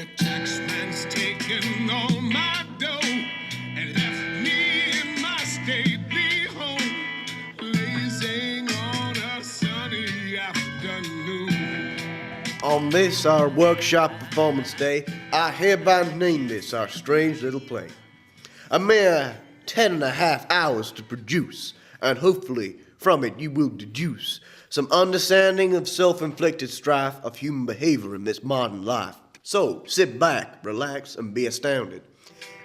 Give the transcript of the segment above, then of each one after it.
The taxman's taken all my dough and left me in my stately home, blazing on a sunny afternoon. On this, our workshop performance day, I hereby name this our strange little play. A mere 10.5 hours to produce, and hopefully from it you will deduce some understanding of self-inflicted strife of human behavior in this modern life. So sit back, relax, and be astounded.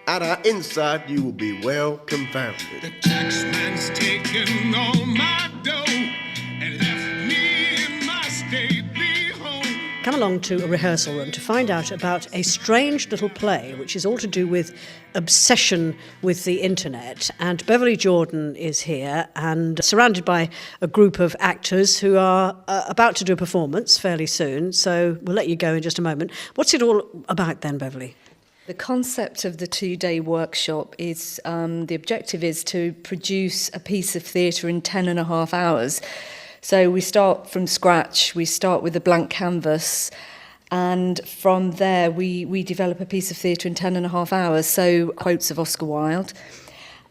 At our inside, you will be well confounded. The taxman's taken all my dough and left me in my stately home. Come along to a rehearsal room to find out about a strange little play which is all to do with obsession with the internet. And Beverley Jordan is here and surrounded by a group of actors who are about to do a performance fairly soon. So we'll let you go in just a moment. What's it all about then, Beverley? The concept of the 2-day workshop is, the objective is to produce a piece of theatre in 10.5 hours. So we start from scratch, we start with a blank canvas, and from there we develop a piece of theatre in 10.5 hours. So quotes of Oscar Wilde,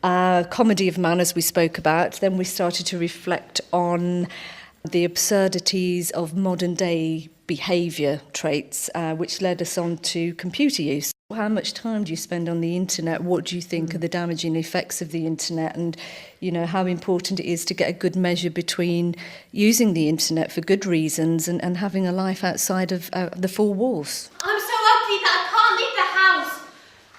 comedy of manners we spoke about. Then we started to reflect on the absurdities of modern day behaviour traits, which led us on to computer use. How much time do you spend on the internet? What do you think are the damaging effects of the internet? And, you know, how important it is to get a good measure between using the internet for good reasons and having a life outside of the four walls. I'm so ugly that I can't leave the house.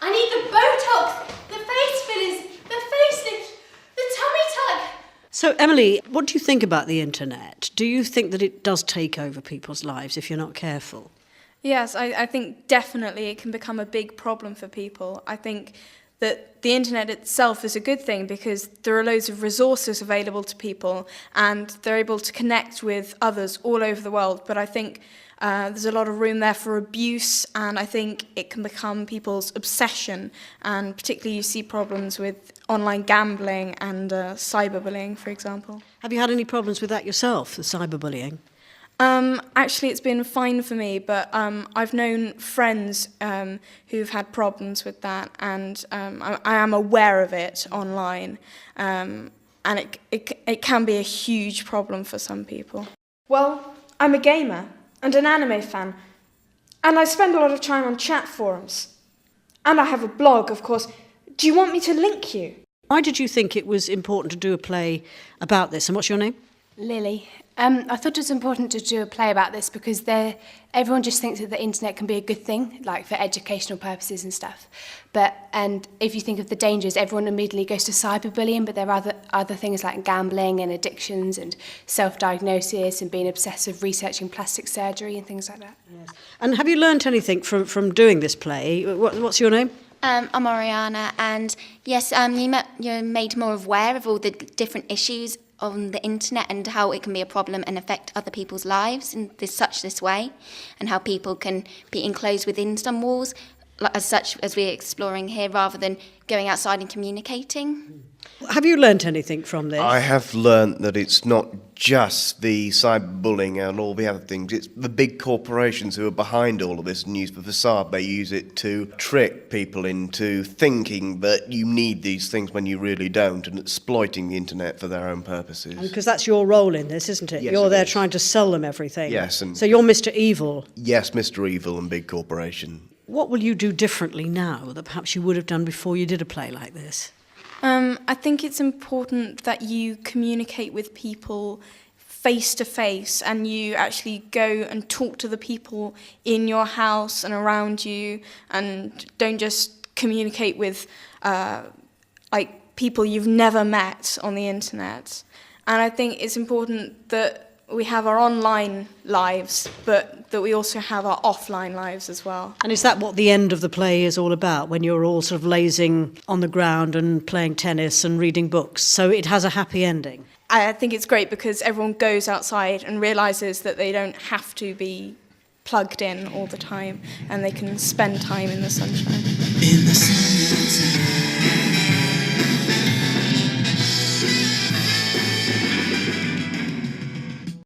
I need the Botox, the face fillers, the facelift, the tummy tuck. So, Emily, what do you think about the internet? Do you think that it does take over people's lives if you're not careful? Yes, I think definitely it can become a big problem for people. I think that the internet itself is a good thing because there are loads of resources available to people and they're able to connect with others all over the world. But I think there's a lot of room there for abuse, and I think it can become people's obsession. And particularly you see problems with online gambling and cyberbullying, for example. Have you had any problems with that yourself, the cyberbullying? Actually, it's been fine for me, but I've known friends who've had problems with that, and I am aware of it online, and it can be a huge problem for some people. Well, I'm a gamer and an anime fan, and I spend a lot of time on chat forums, and I have a blog, of course. Do you want me to link you? Why did you think it was important to do a play about this, and what's your name? Lily. I thought it was important to do a play about this because everyone just thinks that the internet can be a good thing, like for educational purposes and stuff. And if you think of the dangers, everyone immediately goes to cyberbullying, but there are other things like gambling and addictions and self-diagnosis and being obsessive, researching plastic surgery and things like that. Yes. And have you learnt anything from doing this play? What's your name? I'm Oriana, and yes, you're made more aware of all the different issues on the internet and how it can be a problem and affect other people's lives in this way, and how people can be enclosed within some walls, as we're exploring here, rather than going outside and communicating. Have you learnt anything from this? I have learnt that it's not just the cyberbullying and all the other things, it's the big corporations who are behind all of this and use the facade. They use it to trick people into thinking that you need these things when you really don't, and exploiting the internet for their own purposes. Because that's your role in this, isn't it? Yes, you're there is. Trying to sell them everything. Yes. So you're Mr. Evil. Yes, Mr. Evil and big corporation. What will you do differently now that perhaps you would have done before you did a play like this? I think it's important that you communicate with people face to face, and you actually go and talk to the people in your house and around you, and don't just communicate with people you've never met on the internet. And I think it's important that we have our online lives, but that we also have our offline lives as well. And is that what the end of the play is all about, when you're all sort of lazing on the ground and playing tennis and reading books? So it has a happy ending? I think it's great because everyone goes outside and realises that they don't have to be plugged in all the time, and they can spend time in the sunshine. In the sun.